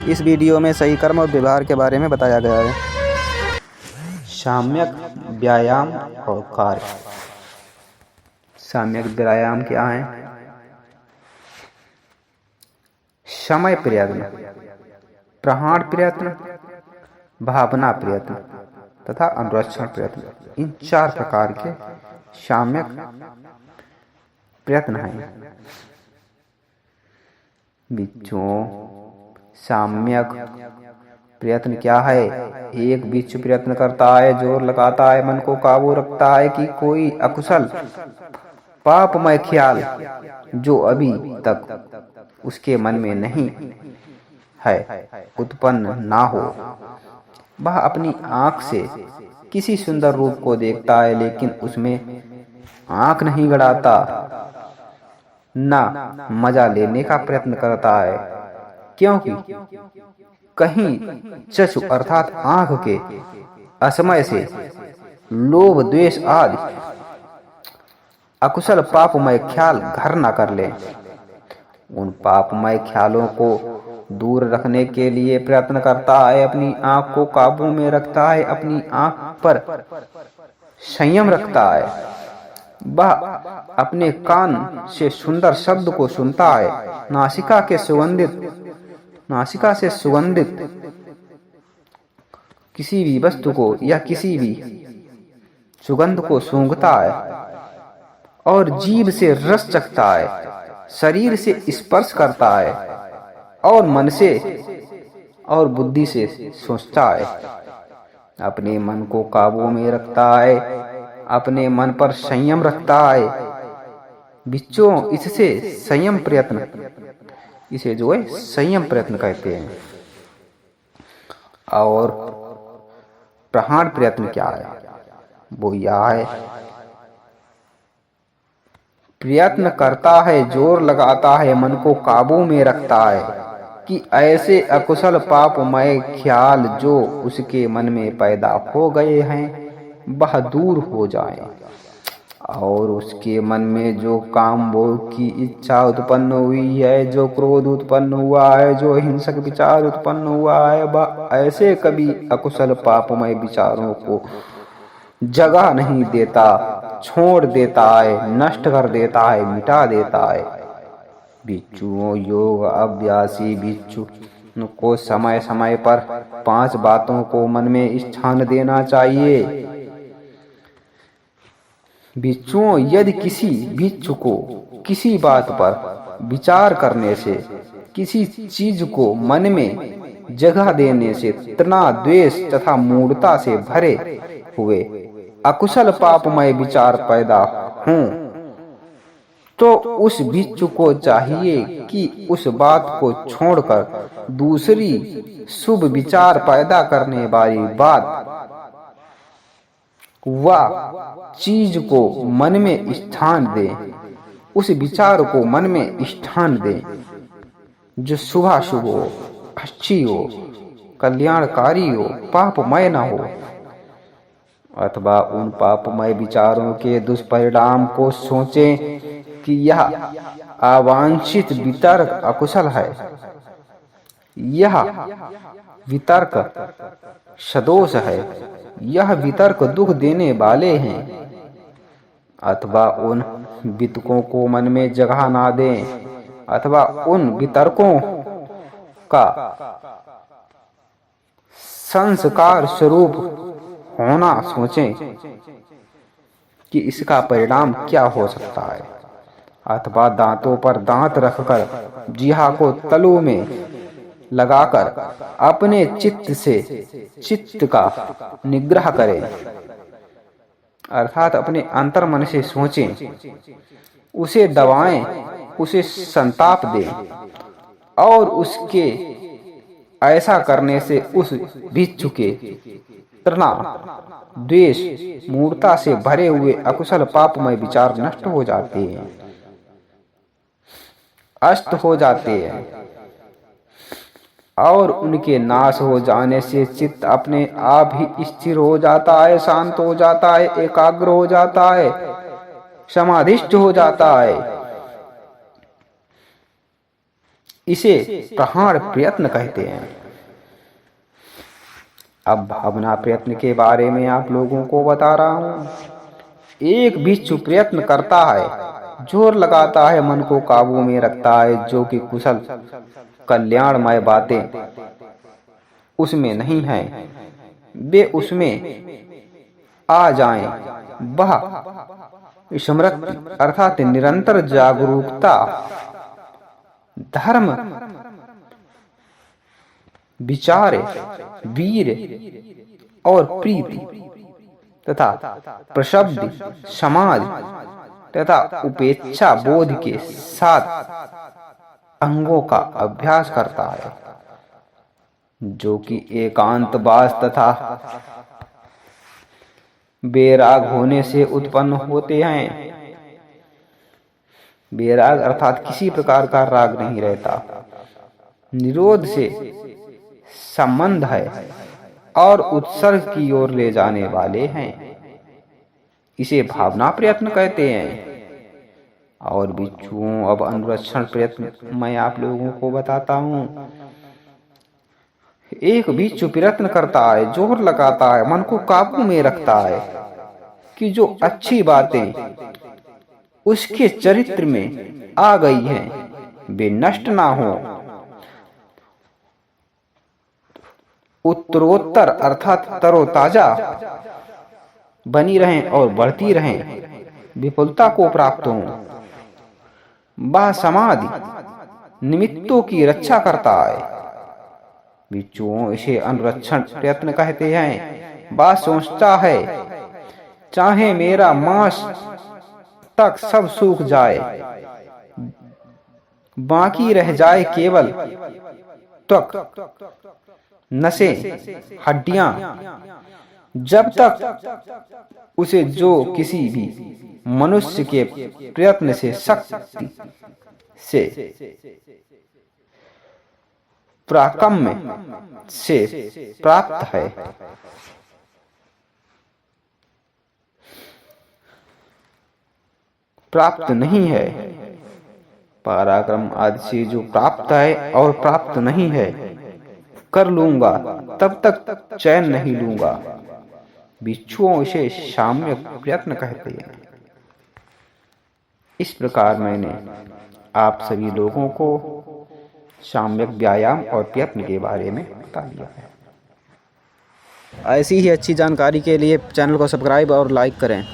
इस वीडियो में सही कर्म और व्यवहार के बारे में बताया गया है। साम्यक व्यायाम और कार्य। साम्यक व्यायाम क्या है? समय प्रयत्न, प्रहार प्रयत्न, भावना प्रयत्न तथा अनुरक्षण प्रयत्न, इन 4 प्रकार के साम्यक प्रयत्न हैं। बिच्छू साम्यक प्रयत्न क्या है? एक बिच्छू प्रयत्न करता है, जोर लगाता है, मन को काबू रखता है कि कोई अकुशल पापमय ख्याल जो अभी तक उसके मन में नहीं है उत्पन्न ना हो। वह अपनी आंख से किसी सुंदर रूप को देखता है, लेकिन उसमें आंख नहीं गड़ाता, ना मजा लेने का प्रयत्न करता है, क्योंकि कहीं चक्षु अर्थात आंख के असमय से लोभ, द्वेष आदि अकुशल पापमय ख्याल घर न कर ले। उन पापमय ख्यालों को दूर रखने के लिए प्रयत्न करता है, अपनी आंख को काबू में रखता है, अपनी आंख पर संयम रखता है। वह अपने कान से सुंदर शब्द को सुनता है, नासिका से सुगंधित किसी भी वस्तु को या किसी भी सुगंध को सूंघता है, और जीभ से रस चखता है, शरीर से स्पर्श करता है, और मन से और बुद्धि से सोचता है। अपने मन को काबू में रखता है, अपने मन पर संयम रखता है। बिच्छू इससे संयम प्रयत्न, इसे जो है संयम प्रयत्न कहते हैं। और प्रहार प्रयत्न क्या है? वो यह है, प्रयत्न करता है, जोर लगाता है, मन को काबू में रखता है कि ऐसे अकुशल पापमय ख्याल जो उसके मन में पैदा हो गए हैं वह दूर हो जाएं, और उसके मन में जो काम भोग की इच्छा उत्पन्न हुई है, जो क्रोध उत्पन्न हुआ है, जो हिंसक विचार उत्पन्न हुआ है, वह ऐसे कभी अकुशल पापमय विचारों को जगह नहीं देता, छोड़ देता है, नष्ट कर देता है, मिटा देता है। बिच्छुओं, योग अभ्यासी बिच्छू को समय समय पर 5 बातों को मन में स्थान देना चाहिए। बिच्छुओं, यदि किसी बिच्छू को किसी बात पर विचार करने से, किसी चीज को मन में जगह देने से तृष्णा, द्वेष तथा मूढ़ता से भरे हुए अकुशल पापमय विचार पैदा हों, तो उस बिच्छू को चाहिए कि उस बात को छोड़कर दूसरी शुभ विचार पैदा करने वाली बात वह चीज को मन में स्थान दे, उस विचार को मन में स्थान दे जो शुभाशुभ हो, अच्छी हो, कल्याणकारी हो, पापमय न हो। अथवा उन पापमय विचारों के दुष्परिणाम को सोचें कि यह अवांछित वितर्क अकुशल है, यह वितर्क सदोष है, यह वितर्क दुख देने वाले हैं। अथवा उन वितर्कों को मन में जगह ना दें, अथवा उन वितर्कों का संस्कार स्वरूप होना सोचें कि इसका परिणाम क्या हो सकता है। अथवा दांतों पर दांत रखकर जिह्वा को तलु में लगाकर अपने चित्त का निग्रह करें, अर्थात अपने अंतर मन से सोचें, उसे दबाएं, उसे संताप दें, और उसके ऐसा करने से उस बिच्छू के तृष्णा, द्वेष, मूढ़ता से भरे हुए अकुशल पापमय विचार नष्ट हो जाते हैं, अस्त हो जाते हैं, और उनके नाश हो जाने से चित्त अपने आप ही स्थिर हो जाता है, शांत हो जाता है, एकाग्र हो जाता है, समाधिष्ठ हो जाता है। इसे प्रहार प्रयत्न कहते हैं। अब भावना प्रयत्न के बारे में आप लोगों को बता रहा हूं। एक भिक्षु प्रयत्न करता है, जोर लगाता है, मन को काबू में रखता है, जो कि कुशल कल्याणमय बातें उसमें नहीं है वे उसमें आ जाएं। वह स्मृति अर्थात निरंतर जागरूकता, धर्म, विचार, वीर और प्रीति तथा प्रशब्द, समाज तथा उपेक्षा बोध के साथ अंगों का अभ्यास करता है, जो कि एकांतवास तथा बेराग होने से उत्पन्न होते हैं। बेराग अर्थात किसी प्रकार का राग नहीं रहता, निरोध से संबंध है और उत्सर्ग की ओर ले जाने वाले हैं। इसे भावना प्रयत्न कहते हैं। और भिक्षुओं, अब अनुरक्षण प्रयत्न मैं आप लोगों को बताता हूं। एक भिक्षु प्रयत्न करता है, जोर लगाता है, मन को काबू में रखता है कि जो अच्छी बातें उसके चरित्र में आ गई हैं वे नष्ट ना हो, उत्तरोत्तर अर्थात तरोताजा बनी रहें और बढ़ती रहें, विपुलता को प्राप्त हो। वह समाधि निमित्तों की रक्षा करता है। भिक्षुओं, इसे अनुरक्षण प्रयत्न कहते हैं। वह सोचता है, चाहे मेरा मांस तक सब सूख जाए, बाकी रह जाए केवल त्वक, नसें, हड्डियां, जब तक उसे जो किसी भी मनुष्य के प्रयत्न से शक्ति से प्राकम्य से प्राप्त है। प्राप्त नहीं है, पराक्रम आदि से जो प्राप्त है और प्राप्त नहीं है, कर लूंगा तब तक चैन नहीं लूंगा। भिक्षुओं, इसे साम्यक प्रयत्न कहते हैं। इस प्रकार मैंने आप सभी लोगों को साम्यक व्यायाम और प्रयत्न के बारे में बता दिया है। ऐसी ही अच्छी जानकारी के लिए चैनल को सब्सक्राइब और लाइक करें।